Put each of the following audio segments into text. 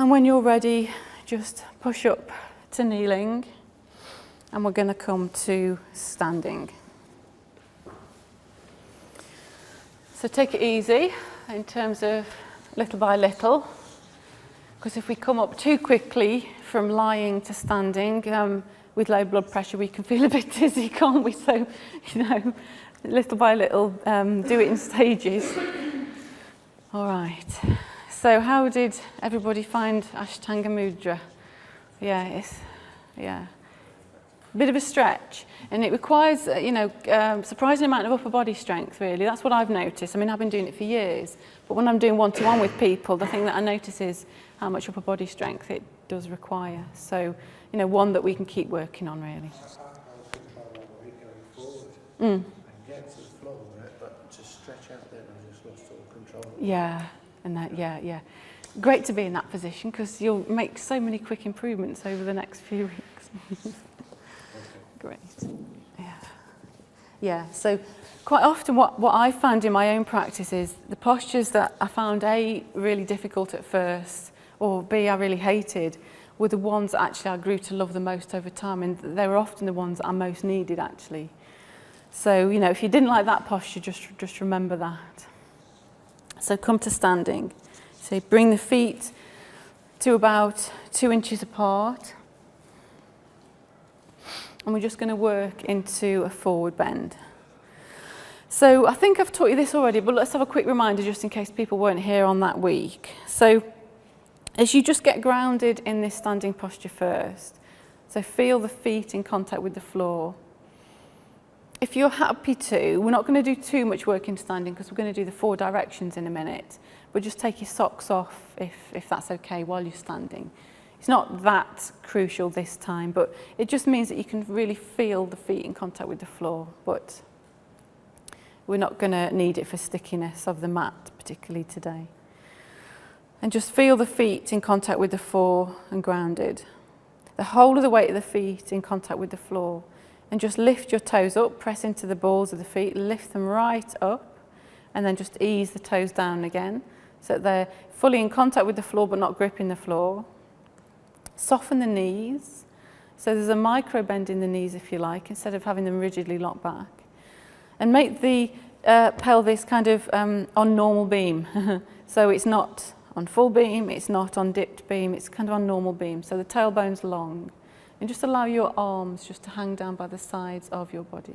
And when you're ready, just push up to kneeling, and we're going to come to standing. So take it easy in terms of little by little, because if we come up too quickly from lying to standing with low blood pressure, we can feel a bit dizzy, can't we? So, little by little, do it in stages. All right. So how did everybody find Ashtanga Mudra? Yeah, a bit of a stretch, and it requires, surprising amount of upper body strength, really. That's what I've noticed. I mean, I've been doing it for years, but when I'm doing one-to-one with people, the thing that I notice is how much upper body strength it does require. So, one that we can keep working on, really. And get to the floor with it, but to stretch out there, I just lost all control. Yeah, and that, yeah. Great to be in that position, because you'll make so many quick improvements over the next few weeks. Great. Yeah. So quite often what I found in my own practice is the postures that I found A, really difficult at first, or B, I really hated, were the ones that actually I grew to love the most over time, and they were often the ones that I most needed, actually. So, if you didn't like that posture, just remember that. So come to standing. So bring the feet to about 2 inches apart. And we're just going to work into a forward bend. So I think I've taught you this already, but let's have a quick reminder just in case people weren't here on that week. So as you just get grounded in this standing posture first, so feel the feet in contact with the floor. If you're happy to, we're not going to do too much work in standing because we're going to do the 4 directions in a minute, but just take your socks off if that's okay while you're standing. It's not that crucial this time, but it just means that you can really feel the feet in contact with the floor, but we're not going to need it for stickiness of the mat, particularly today. And just feel the feet in contact with the floor and grounded. The whole of the weight of the feet in contact with the floor. And just lift your toes up, press into the balls of the feet, lift them right up, and then just ease the toes down again, so that they're fully in contact with the floor but not gripping the floor. Soften the knees, so there's a micro bend in the knees if you like, instead of having them rigidly locked back. And make the pelvis kind of on normal beam. So it's not on full beam, it's not on dipped beam, it's kind of on normal beam. So the tailbone's long. And just allow your arms just to hang down by the sides of your body.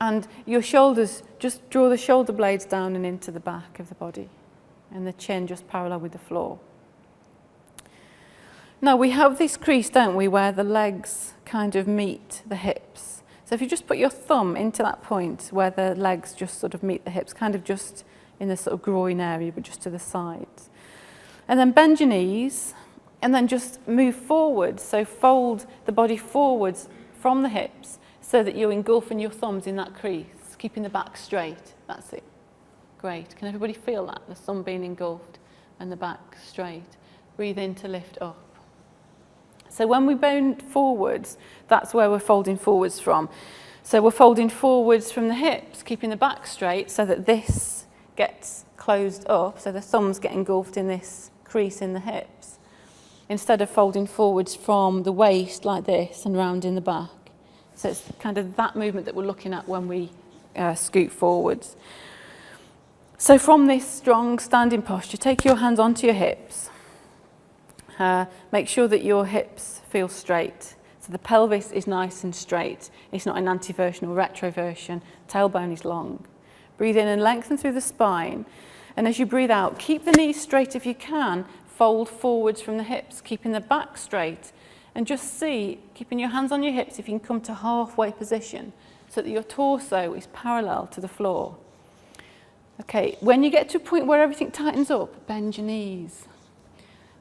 And your shoulders, just draw the shoulder blades down and into the back of the body. And the chin just parallel with the floor. Now we have this crease, don't we, where the legs kind of meet the hips. So if you just put your thumb into that point where the legs just sort of meet the hips, kind of just in the sort of groin area, but just to the sides. And then bend your knees, and then just move forward. So fold the body forwards from the hips so that you're engulfing your thumbs in that crease, keeping the back straight. That's it. Great. Can everybody feel that? The thumb being engulfed and the back straight. Breathe in to lift up. So when we bend forwards, that's where we're folding forwards from. So we're folding forwards from the hips, keeping the back straight so that this gets closed up, so the thumbs get engulfed in this crease in the hips, instead of folding forwards from the waist like this and round in the back. So it's kind of that movement that we're looking at when we scoot forwards. So from this strong standing posture, take your hands onto your hips. Make sure that your hips feel straight. So the pelvis is nice and straight. It's not an anteversion or retroversion. Tailbone is long. Breathe in and lengthen through the spine. And as you breathe out, keep the knees straight if you can. Fold forwards from the hips, keeping the back straight. And just see, keeping your hands on your hips, if you can come to halfway position so that your torso is parallel to the floor. Okay, when you get to a point where everything tightens up, bend your knees.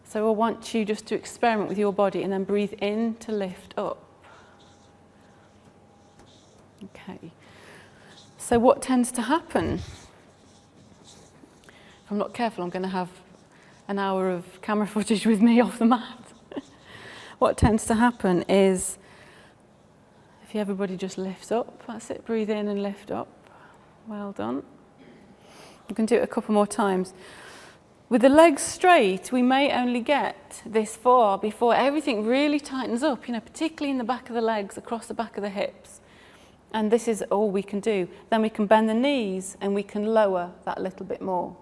So I want you just to experiment with your body and then breathe in to lift up. Okay. So what tends to happen? If I'm not careful, I'm going to have an hour of camera footage with me off the mat. What tends to happen is, if everybody just lifts up, that's it, breathe in and lift up. Well done. You can do it a couple more times. With the legs straight, we may only get this far before everything really tightens up, particularly in the back of the legs, across the back of the hips. And this is all we can do. Then we can bend the knees and we can lower that a little bit more.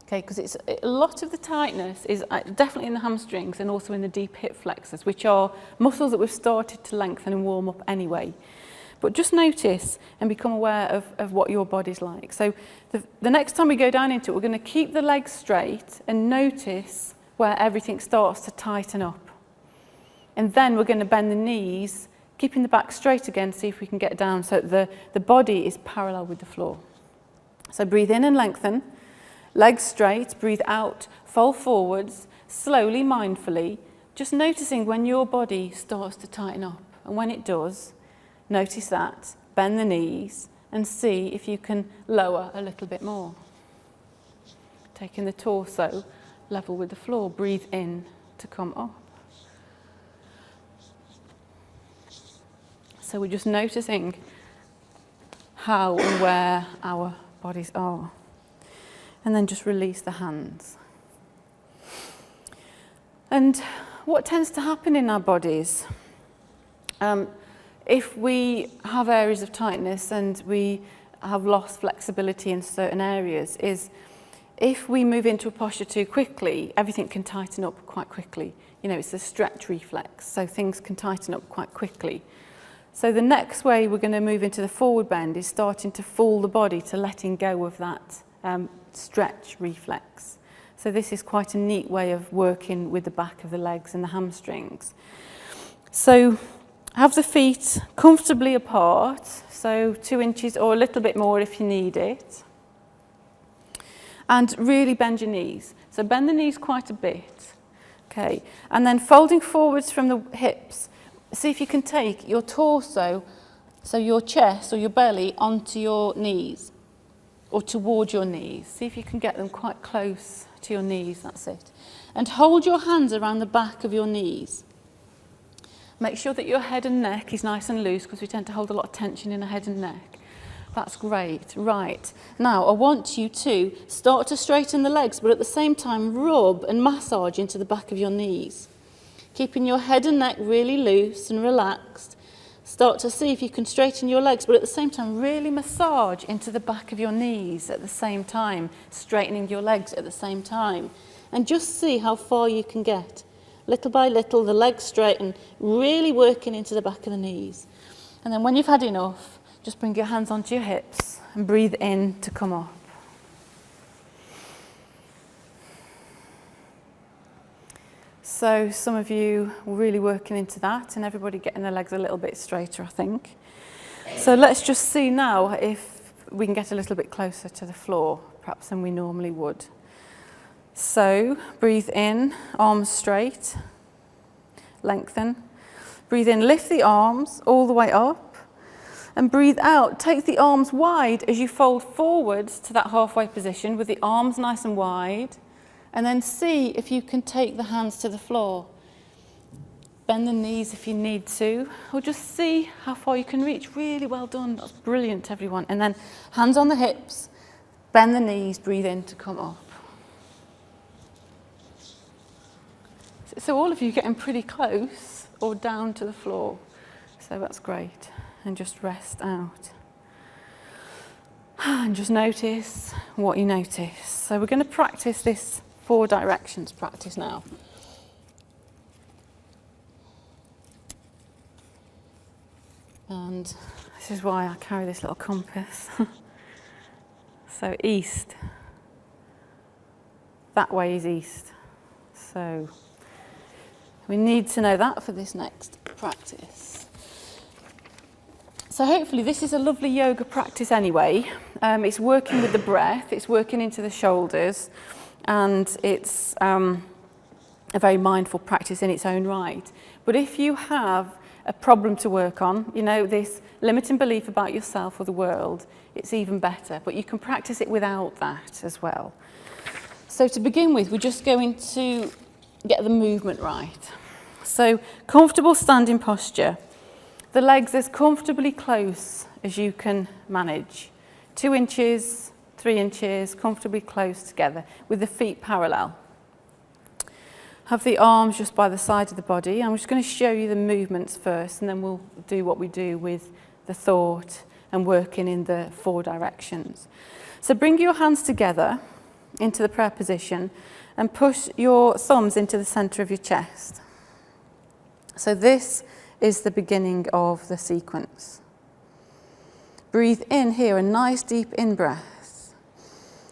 Okay, because a lot of the tightness is definitely in the hamstrings and also in the deep hip flexors, which are muscles that we've started to lengthen and warm up anyway. But just notice and become aware of what your body's like. So the next time we go down into it, we're going to keep the legs straight and notice where everything starts to tighten up. And then we're going to bend the knees, keeping the back straight again, see if we can get down so the body is parallel with the floor. So breathe in and lengthen, legs straight, breathe out, fold forwards, slowly, mindfully, just noticing when your body starts to tighten up. And when it does, notice that, bend the knees and see if you can lower a little bit more. Taking the torso level with the floor, breathe in to come up. So we're just noticing how and where our bodies are. And then just release the hands. And what tends to happen in our bodies? If we have areas of tightness and we have lost flexibility in certain areas, is if we move into a posture too quickly, everything can tighten up quite quickly. It's a stretch reflex, so things can tighten up quite quickly. So the next way we're going to move into the forward bend is starting to fool the body to letting go of that stretch reflex. So this is quite a neat way of working with the back of the legs and the hamstrings. So have the feet comfortably apart, so 2 inches or a little bit more if you need it. And really bend your knees. So bend the knees quite a bit. Okay. And then folding forwards from the hips, see if you can take your torso, so your chest or your belly, onto your knees or toward your knees. See if you can get them quite close to your knees, that's it. And hold your hands around the back of your knees. Make sure that your head and neck is nice and loose, because we tend to hold a lot of tension in our head and neck. That's great. Right. Now, I want you to start to straighten the legs, but at the same time, rub and massage into the back of your knees. Keeping your head and neck really loose and relaxed. Start to see if you can straighten your legs, but at the same time, really massage into the back of your knees at the same time, straightening your legs at the same time. And just see how far you can get. Little by little, the legs straighten, really working into the back of the knees. And then when you've had enough, just bring your hands onto your hips and breathe in to come up. So some of you were really working into that, and everybody getting their legs a little bit straighter, I think. So let's just see now if we can get a little bit closer to the floor, perhaps than we normally would. So breathe in, arms straight, lengthen. Breathe in, lift the arms all the way up, and breathe out. Take the arms wide as you fold forwards to that halfway position with the arms nice and wide, and then see if you can take the hands to the floor. Bend the knees if you need to, or just see how far you can reach. Really well done. That's brilliant, everyone. And then hands on the hips, bend the knees, breathe in to come up. So all of you getting pretty close or down to the floor. So that's great. And just rest out. And just notice what you notice. So we're going to practice this 4 directions practice now. And this is why I carry this little compass. So east. That way is east. So we need to know that for this next practice. So hopefully this is a lovely yoga practice anyway. It's working with the breath, it's working into the shoulders, and it's a very mindful practice in its own right. But if you have a problem to work on, this limiting belief about yourself or the world, it's even better. But you can practice it without that as well. So to begin with, we're just going to get the movement right. So comfortable standing posture. The legs as comfortably close as you can manage. 2 inches 3 inches, comfortably close together with the feet parallel. Have the arms just by the side of the body. I'm just going to show you the movements first, and then we'll do what we do with the thought and working in the 4 directions. So bring your hands together into the prayer position and push your thumbs into the center of your chest. So this is the beginning of the sequence. Breathe in here, a nice deep in-breath.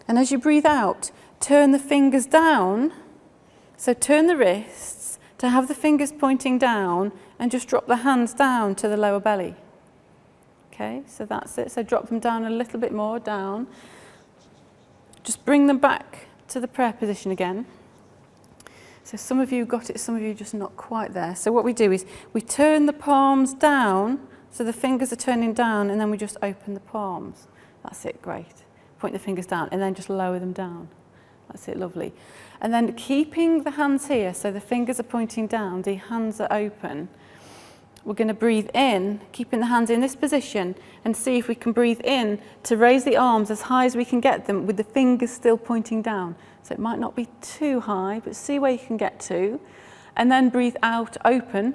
And as you breathe out, turn the fingers down. So turn the wrists to have the fingers pointing down and just drop the hands down to the lower belly. Okay, so that's it. So drop them down a little bit more, down. Just bring them back to the prayer position again. So some of you got it, some of you just not quite there. So what we do is we turn the palms down, so the fingers are turning down, and then we just open the palms. That's it, great. Point the fingers down and then just lower them down. That's it, lovely. And then keeping the hands here, so the fingers are pointing down, the hands are open. We're going to breathe in, keeping the hands in this position, and see if we can breathe in to raise the arms as high as we can get them with the fingers still pointing down. So it might not be too high, but see where you can get to. And then breathe out, open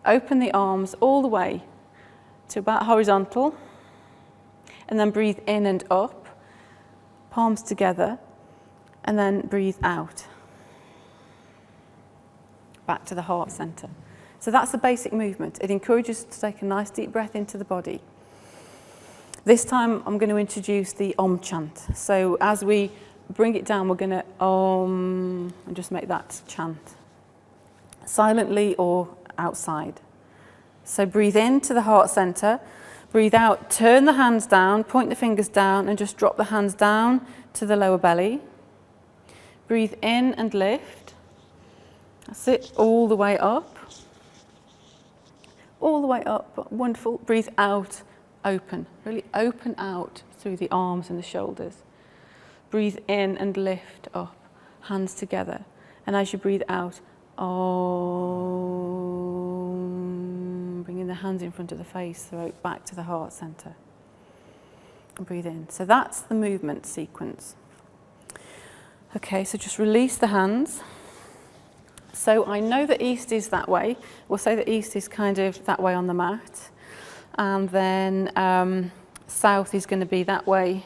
the arms all the way to about horizontal. And then breathe in and up, palms together. And then breathe out, back to the heart center. So that's the basic movement. It encourages us to take a nice deep breath into the body. This time I'm going to introduce the Om chant. So as we bring it down, we're going to Om, and just make that chant, silently or outside. So breathe into the heart center, breathe out, turn the hands down, point the fingers down, and just drop the hands down to the lower belly. Breathe in and lift. That's it, all the way up. All the way up, wonderful. Breathe out, open. Really open out through the arms and the shoulders. Breathe in and lift up, hands together. And as you breathe out, Om, bringing the hands in front of the face, throat back to the heart center. And breathe in. So that's the movement sequence. Okay, so just release the hands. So I know that east is that way. We'll say that east is kind of that way on the mat. And then south is going to be that way,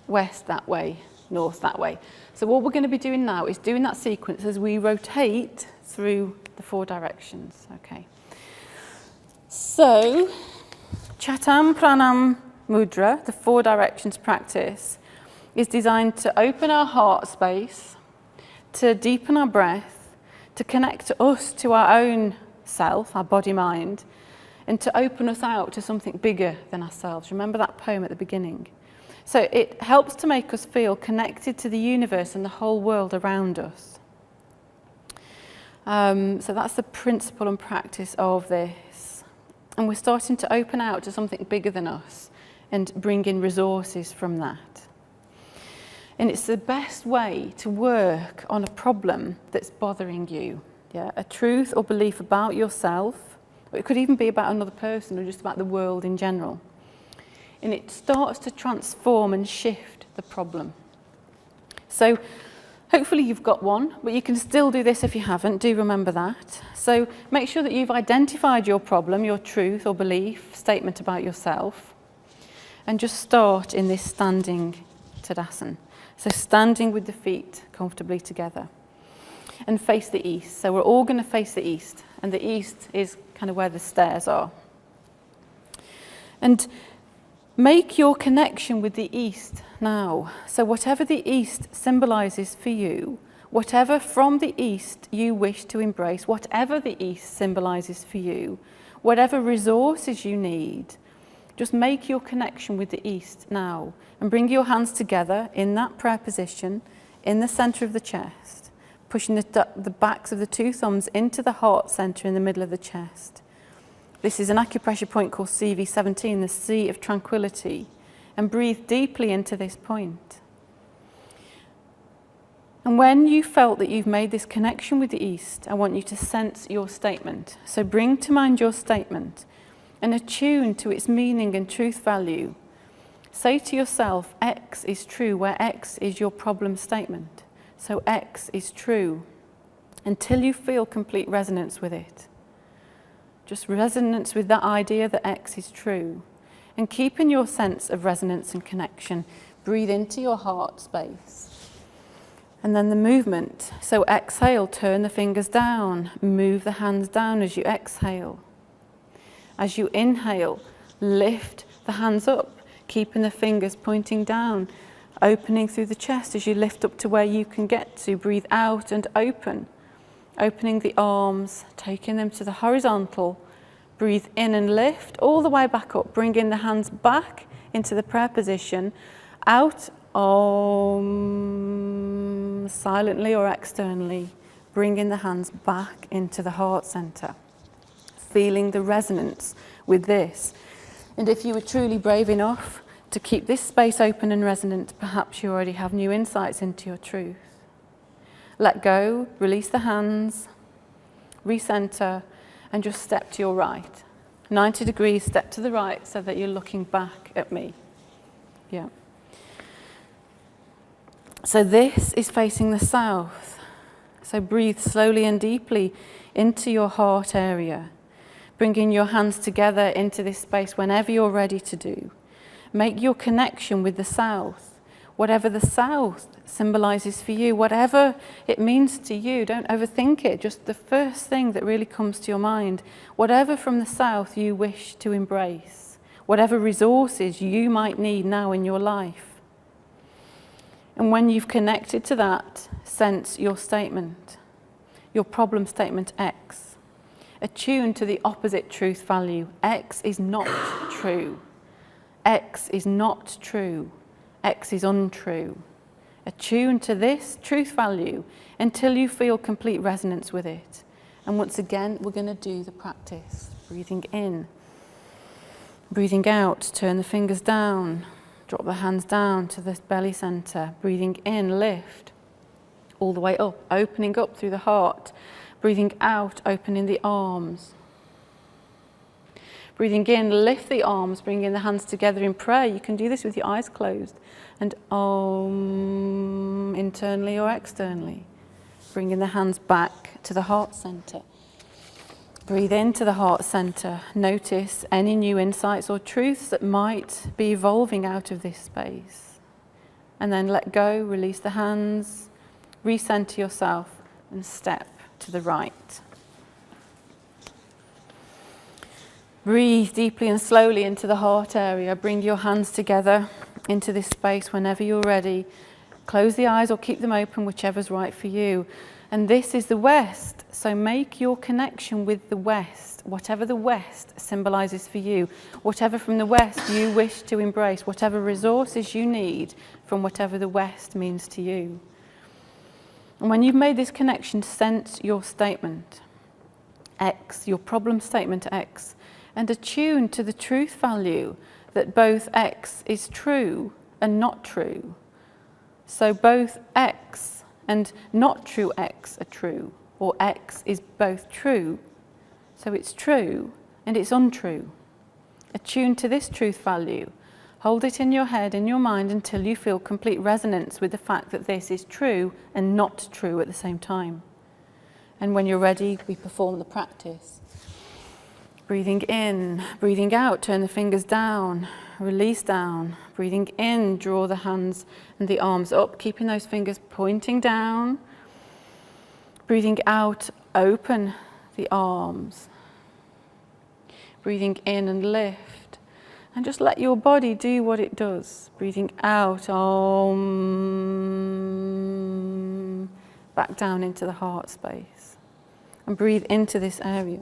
west that way, north that way. So what we're going to be doing now is doing that sequence as we rotate through the 4 directions. Okay. So Chatam Pranam Mudra, the 4 directions practice, is designed to open our heart space, to deepen our breath, to connect us to our own self, our body-mind, and to open us out to something bigger than ourselves. Remember that poem at the beginning? So it helps to make us feel connected to the universe and the whole world around us. So that's the principle and practice of this. And we're starting to open out to something bigger than us and bring in resources from that. And it's the best way to work on a problem that's bothering you. Yeah? A truth or belief about yourself, or it could even be about another person or just about the world in general. And it starts to transform and shift the problem. So hopefully you've got one, but you can still do this if you haven't. Do remember that. So make sure that you've identified your problem, your truth or belief, statement about yourself, and just start in this standing Tadasana. So standing with the feet comfortably together and face the east. So we're all going to face the east, and the east is kind of where the stairs are. And make your connection with the east now. So whatever the east symbolizes for you, whatever from the east you wish to embrace, whatever the east symbolizes for you, whatever resources you need, just make your connection with the east now and bring your hands together in that prayer position in the center of the chest, pushing the backs of the 2 thumbs into the heart center in the middle of the chest. This is an acupressure point called CV17, the Sea of Tranquility, and breathe deeply into this point. And when you felt that you've made this connection with the east, I want you to sense your statement. So bring to mind your statement and attune to its meaning and truth value. Say to yourself, X is true, where X is your problem statement. So X is true until you feel complete resonance with it. Just resonance with that idea that X is true. And keep in your sense of resonance and connection. Breathe into your heart space. And then the movement. So exhale, turn the fingers down. Move the hands down as you exhale. As you inhale, lift the hands up, keeping the fingers pointing down, opening through the chest as you lift up to where you can get to. Breathe out and open. Opening the arms, taking them to the horizontal. Breathe in and lift all the way back up, bringing the hands back into the prayer position. Out, Om, silently or externally, bringing the hands back into the heart center. Feeling the resonance with this. And if you were truly brave enough to keep this space open and resonant, perhaps you already have new insights into your truth. Let go, release the hands, recenter, and just step to your right. 90 degrees, step to the right so that you're looking back at me. Yeah. So this is facing the south. So breathe slowly and deeply into your heart area. Bringing your hands together into this space whenever you're ready to do. Make your connection with the south. Whatever the south symbolizes for you, whatever it means to you, don't overthink it. Just the first thing that really comes to your mind. Whatever from the south you wish to embrace. Whatever resources you might need now in your life. And when you've connected to that, sense your statement. Your problem statement X. Attune to the opposite truth value. X is not true. X is not true. X is untrue. Attune to this truth value until you feel complete resonance with it. And once again, we're going to do the practice. Breathing in. Breathing out, turn the fingers down. Drop the hands down to the belly center. Breathing in, lift. All the way up, opening up through the heart. Breathing out, opening the arms. Breathing in, lift the arms, bringing the hands together in prayer. You can do this with your eyes closed. And Om, internally or externally. Bringing the hands back to the heart center. Breathe into the heart center. Notice any new insights or truths that might be evolving out of this space. And then let go, release the hands, recenter yourself, and step to the right. Breathe deeply and slowly into the heart area. Bring your hands together into this space whenever you're ready. Close the eyes or keep them open, whichever's right for you. And this is the West, so make your connection with the West, whatever the West symbolizes for you, whatever from the West you wish to embrace, whatever resources you need from whatever the West means to you. And when you've made this connection, sense your statement, X, your problem statement X, and attune to the truth value that both X is true and not true. So both X and not true X are true, or X is both true. So it's true and it's untrue. Attune to this truth value. Hold it in your head, in your mind, until you feel complete resonance with the fact that this is true and not true at the same time. And when you're ready, we perform the practice. Breathing in, breathing out, turn the fingers down, release down. Breathing in, draw the hands and the arms up, keeping those fingers pointing down. Breathing out, open the arms. Breathing in and lift. And just let your body do what it does. Breathing out, Om, back down into the heart space. And breathe into this area.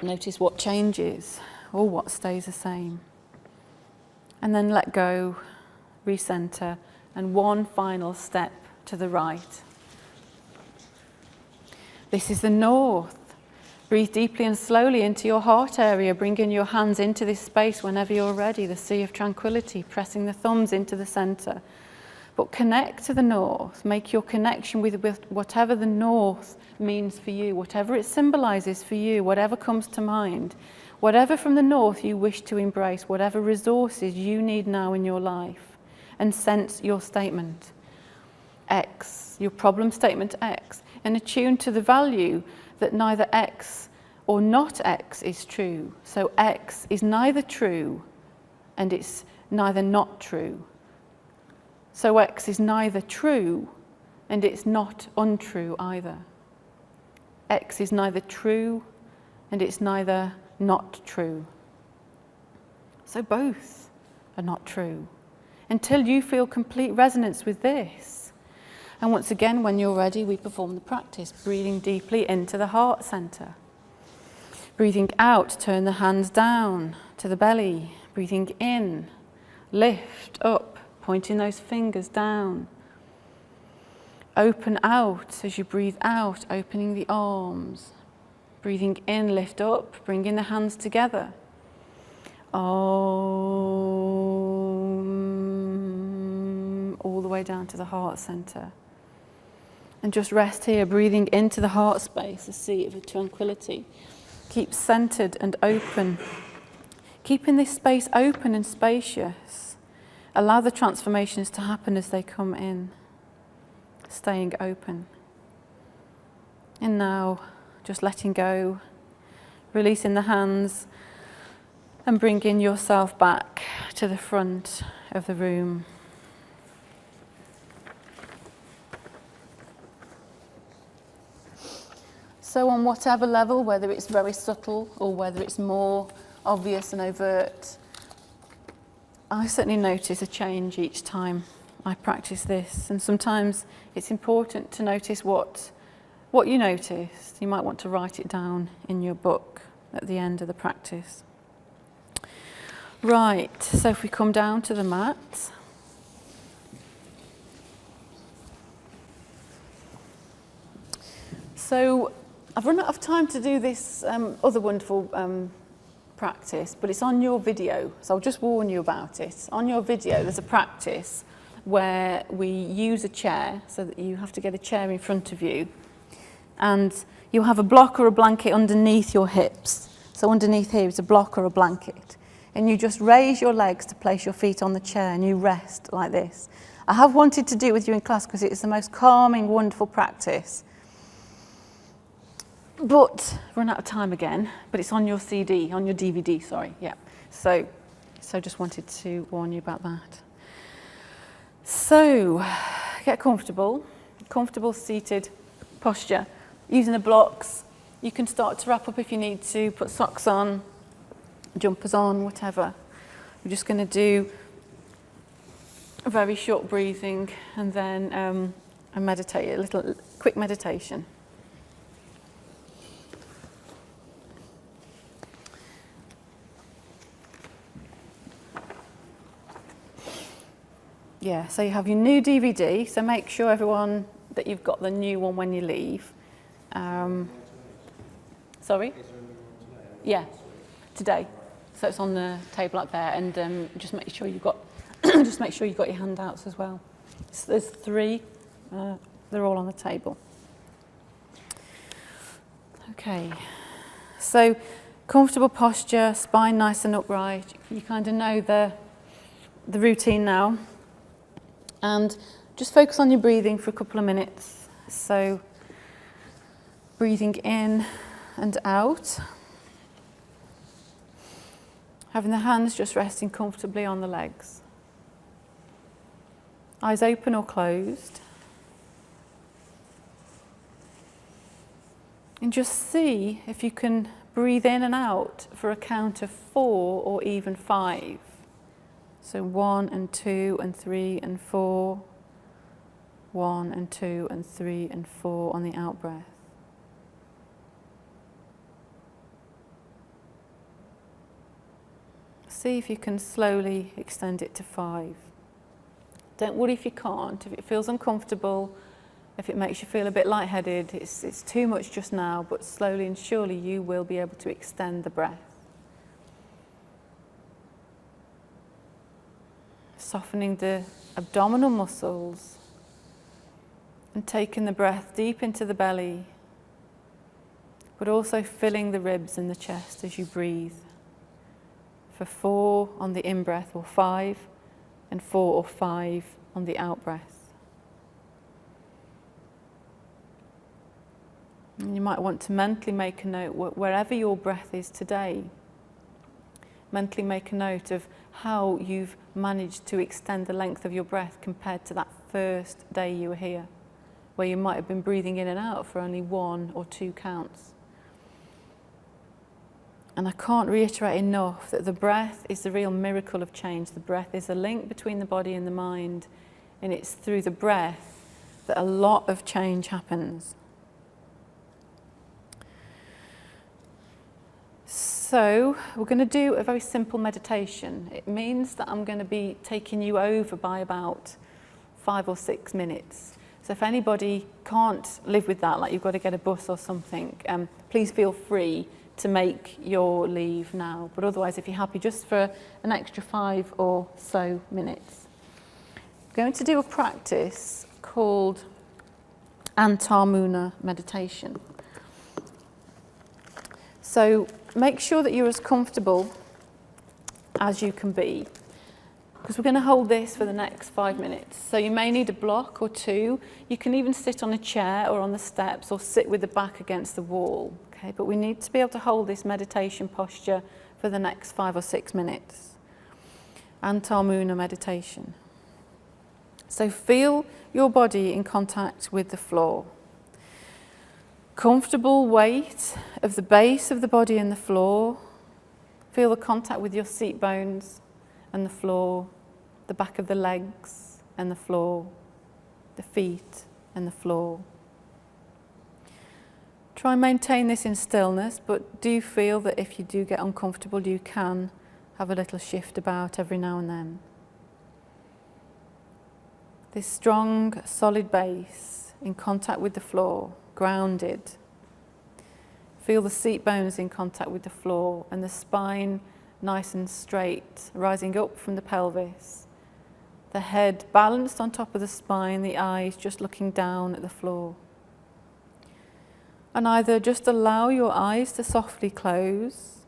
Notice what changes or what stays the same. And then let go, recenter, and one final step to the right. This is the north. Breathe deeply and slowly into your heart area, bringing your hands into this space whenever you're ready, the sea of tranquility, pressing the thumbs into the center. But connect to the north, make your connection with whatever the north means for you, whatever it symbolizes for you, whatever comes to mind. whatever from the north you wish to embrace, whatever resources you need now in your life, and sense your statement, X, your problem statement X, and attune to the value that neither X or not X is true. So X is neither true and it's neither not true. So X is neither true and it's not untrue either. X is neither true and it's neither not true. So both are not true until you feel complete resonance with this. And once again, when you're ready, we perform the practice, breathing deeply into the heart center. Breathing out, turn the hands down to the belly. Breathing in, lift up, pointing those fingers down. Open out as you breathe out, opening the arms. Breathing in, lift up, bringing the hands together. Om, all the way down to the heart center. And just rest here, breathing into the heart space, a seat of tranquility. Keep centered and open. Keeping this space open and spacious. Allow the transformations to happen as they come in. Staying open. And now, just letting go, releasing the hands, and bringing yourself back to the front of the room. So on whatever level, whether it's very subtle or whether it's more obvious and overt, I certainly notice a change each time I practice this. And sometimes it's important to notice what you noticed. You might want to write it down in your book at the end of the practice. Right, so if we come down to the mat. So I've run out of time to do this other wonderful practice, but it's on your video, so I'll just warn you about it. On your video, there's a practice where we use a chair, so that you have to get a chair in front of you, and you'll have a block or a blanket underneath your hips. So underneath here is a block or a blanket, and you just raise your legs to place your feet on the chair, and you rest like this. I have wanted to do it with you in class because it's the most calming, wonderful practice. But run out of time again, but it's on your CD, on your DVD, sorry, yeah. So just wanted to warn you about that. So, get comfortable seated posture. Using the blocks, you can start to wrap up if you need to, put socks on, jumpers on, whatever. We're just going to do a very short breathing and then a little quick meditation. Yeah, so you have your new DVD, so make sure everyone that you've got the new one when you leave. Sorry? Yeah, today. So it's on the table up there, and just make sure you've got your handouts as well. So there's 3, they're all on the table. Okay, so comfortable posture, spine nice and upright. You kind of know the routine now. And just focus on your breathing for a couple of minutes. So breathing in and out. Having the hands just resting comfortably on the legs. Eyes open or closed. And just see if you can breathe in and out for a count of 4 or even 5. So 1 and 2 and 3 and 4. 1 and 2 and 3 and 4 on the out breath. See if you can slowly extend it to 5. Don't worry if you can't. If it feels uncomfortable, if it makes you feel a bit lightheaded, it's too much just now, but slowly and surely you will be able to extend the breath. Softening the abdominal muscles and taking the breath deep into the belly, but also filling the ribs and the chest as you breathe. for 4 on the in-breath or 5, and 4 or 5 on the out-breath. And you might want to mentally make a note wherever your breath is today. Mentally make a note of how you've managed to extend the length of your breath compared to that first day you were here, where you might have been breathing in and out for only 1 or 2 counts. And I can't reiterate enough that the breath is the real miracle of change. The breath is a link between the body and the mind, and it's through the breath that a lot of change happens. So we're going to do a very simple meditation. It means that I'm going to be taking you over by about 5 or 6 minutes. So if anybody can't live with that, like you've got to get a bus or something, please feel free to make your leave now. But otherwise, if you're happy, just for an extra 5 or so minutes. I'm going to do a practice called Antar-Muna meditation. So make sure that you're as comfortable as you can be, because we're going to hold this for the next 5 minutes. So you may need a block or 2. You can even sit on a chair or on the steps or sit with the back against the wall. Okay, but we need to be able to hold this meditation posture for the next 5 or 6 minutes. Antar-Muna meditation. So feel your body in contact with the floor. Comfortable weight of the base of the body and the floor. Feel the contact with your seat bones and the floor, the back of the legs and the floor, the feet and the floor. Try and maintain this in stillness, but do feel that if you do get uncomfortable, you can have a little shift about every now and then. This strong, solid base in contact with the floor, grounded. Feel the seat bones in contact with the floor and the spine nice and straight, rising up from the pelvis. The head balanced on top of the spine, the eyes just looking down at the floor. And either just allow your eyes to softly close,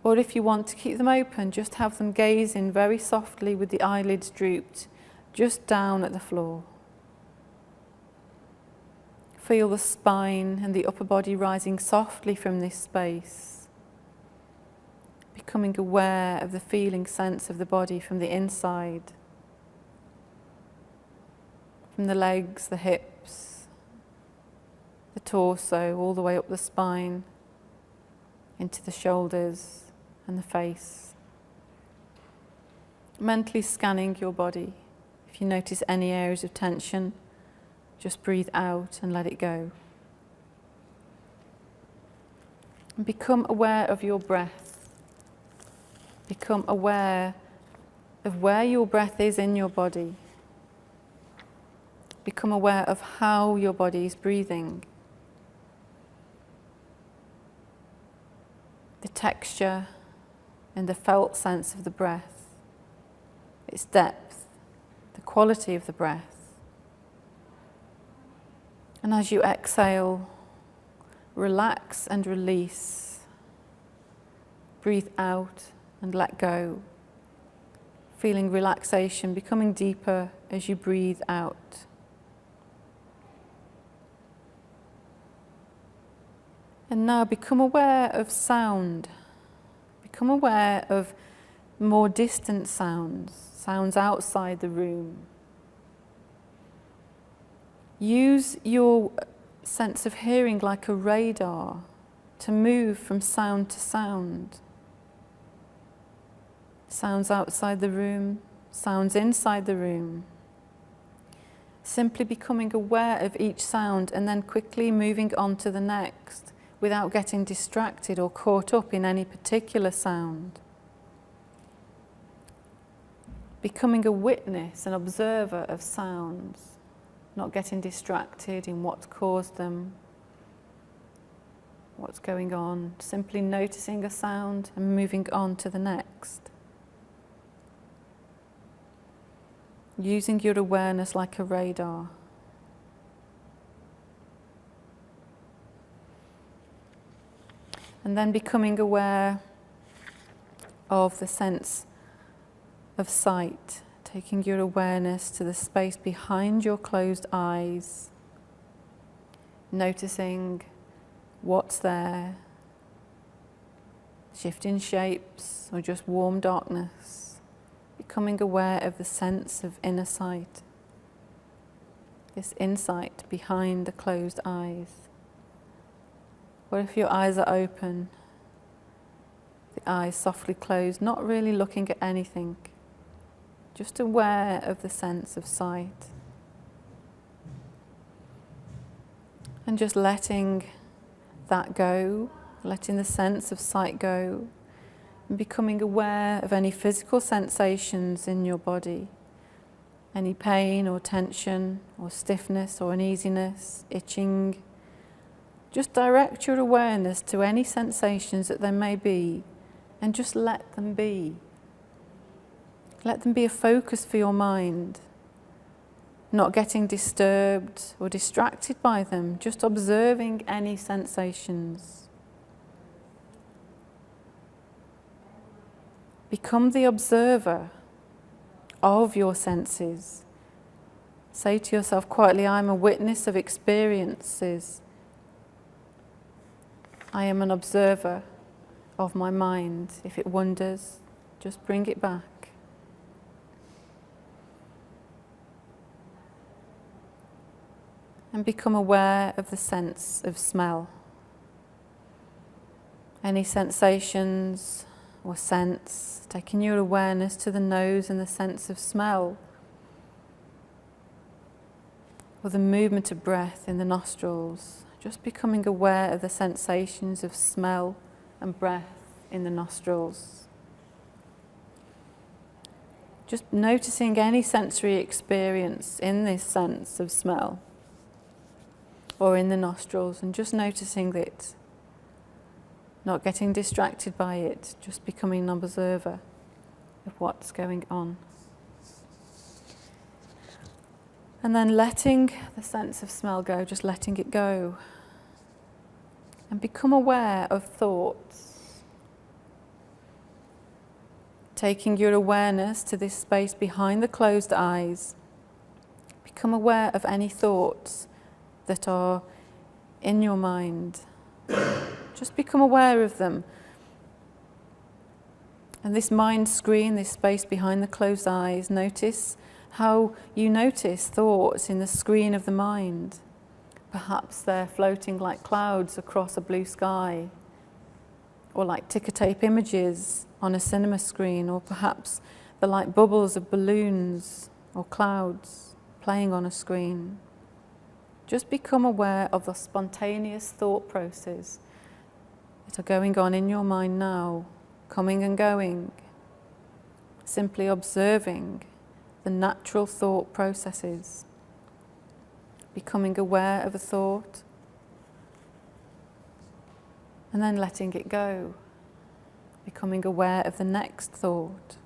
or if you want to keep them open, just have them gazing very softly with the eyelids drooped, just down at the floor. Feel the spine and the upper body rising softly from this space, becoming aware of the feeling sense of the body from the inside, from the legs, the hips, the torso, all the way up the spine, into the shoulders and the face. Mentally scanning your body. If you notice any areas of tension, just breathe out and let it go. And become aware of your breath. Become aware of where your breath is in your body. Become aware of how your body is breathing. The texture and the felt sense of the breath, its depth, the quality of the breath. And as you exhale, relax and release. Breathe out and let go. Feeling relaxation becoming deeper as you breathe out. And now become aware of sound. Become aware of more distant sounds, sounds outside the room. Use your sense of hearing like a radar to move from sound to sound. Sounds outside the room, sounds inside the room. Simply becoming aware of each sound and then quickly moving on to the next without getting distracted or caught up in any particular sound. Becoming a witness, an observer of sounds. Not getting distracted in what's caused them, what's going on. Simply noticing a sound and moving on to the next. Using your awareness like a radar. And then becoming aware of the sense of sight, taking your awareness to the space behind your closed eyes, noticing what's there, shifting shapes or just warm darkness, becoming aware of the sense of inner sight, this insight behind the closed eyes. Or if your eyes are open, the eyes softly closed, not really looking at anything, just aware of the sense of sight. And just letting that go, letting the sense of sight go, and becoming aware of any physical sensations in your body, any pain or tension or stiffness or uneasiness, itching. Just direct your awareness to any sensations that there may be and just let them be. Let them be a focus for your mind, not getting disturbed or distracted by them, just observing any sensations. Become the observer of your senses. Say to yourself quietly, I'm a witness of experiences. I am an observer of my mind. If it wanders, just bring it back. And become aware of the sense of smell. Any sensations or scents, taking your awareness to the nose and the sense of smell. Or the movement of breath in the nostrils. Just becoming aware of the sensations of smell and breath in the nostrils. Just noticing any sensory experience in this sense of smell or in the nostrils, and just noticing it, not getting distracted by it, just becoming an observer of what's going on. And then letting the sense of smell go, just letting it go. And become aware of thoughts. Taking your awareness to this space behind the closed eyes. Become aware of any thoughts that are in your mind. Just become aware of them. And this mind screen, this space behind the closed eyes, notice how you notice thoughts in the screen of the mind. Perhaps they're floating like clouds across a blue sky, or like ticker tape images on a cinema screen, or perhaps they're like bubbles of balloons or clouds playing on a screen. Just become aware of the spontaneous thought processes that are going on in your mind now, coming and going. Simply observing the natural thought processes. Becoming aware of a thought and then letting it go. Becoming aware of the next thought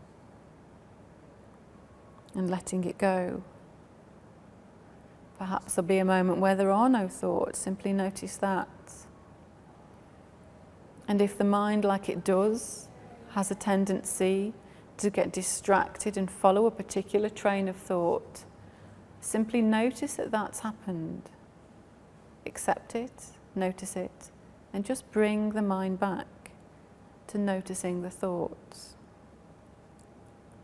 and letting it go. Perhaps there'll be a moment where there are no thoughts. Simply notice that. And if the mind, like it does, has a tendency to get distracted and follow a particular train of thought, simply notice that that's happened. Accept it, notice it, and just bring the mind back to noticing the thoughts.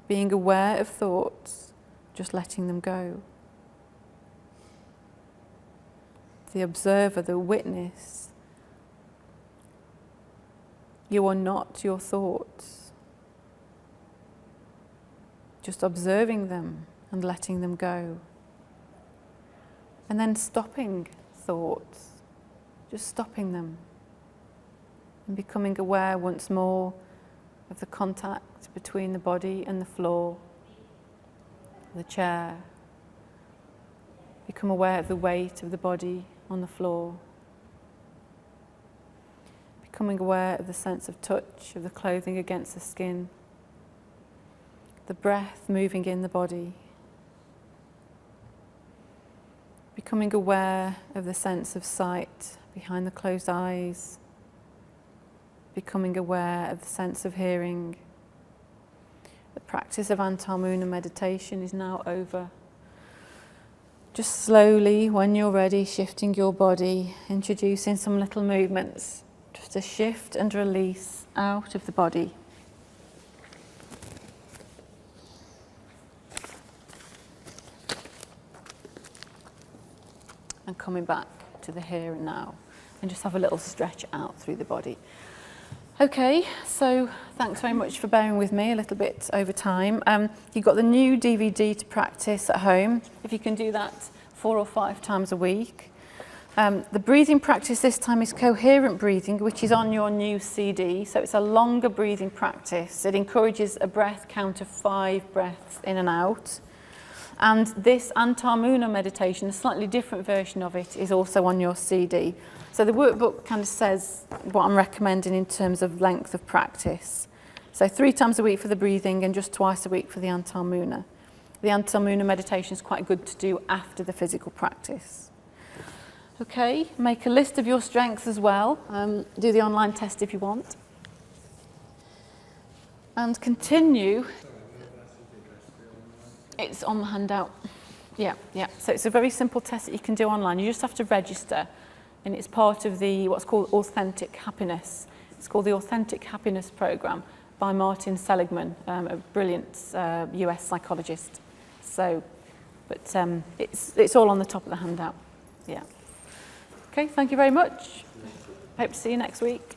Being aware of thoughts, just letting them go. The observer, the witness. You are not your thoughts. Just observing them and letting them go. And then stopping thoughts, just stopping them. And becoming aware once more of the contact between the body and the floor, the chair. Become aware of the weight of the body on the floor. Becoming aware of the sense of touch of the clothing against the skin. The breath moving in the body. Becoming aware of the sense of sight behind the closed eyes. Becoming aware of the sense of hearing. practice of Antamuna meditation is now over. Just slowly, when you're ready, shifting your body, introducing some little movements, just to shift and release out of the body. And coming back to the here and now, and just have a little stretch out through the body. Okay, so thanks very much for bearing with me a little bit over time. You've got the new DVD to practice at home, if you can do that 4 or 5 times a week. The breathing practice this time is coherent breathing, which is on your new CD. So it's a longer breathing practice. It encourages a breath count of 5 breaths in and out. And this Antamuna meditation, a slightly different version of it, is also on your CD. So the workbook kind of says what I'm recommending in terms of length of practice. So 3 times a week for the breathing and just twice a week for the Antamuna. The Antamuna meditation is quite good to do after the physical practice. Okay, make a list of your strengths as well. Do the online test if you want. And continue. It's on the handout. Yeah. So it's a very simple test that you can do online. You just have to register. And it's part of the what's called Authentic Happiness. It's called the Authentic Happiness Program by Martin Seligman, a brilliant US psychologist. So, but it's all on the top of the handout. Yeah. Okay, thank you very much. Hope to see you next week.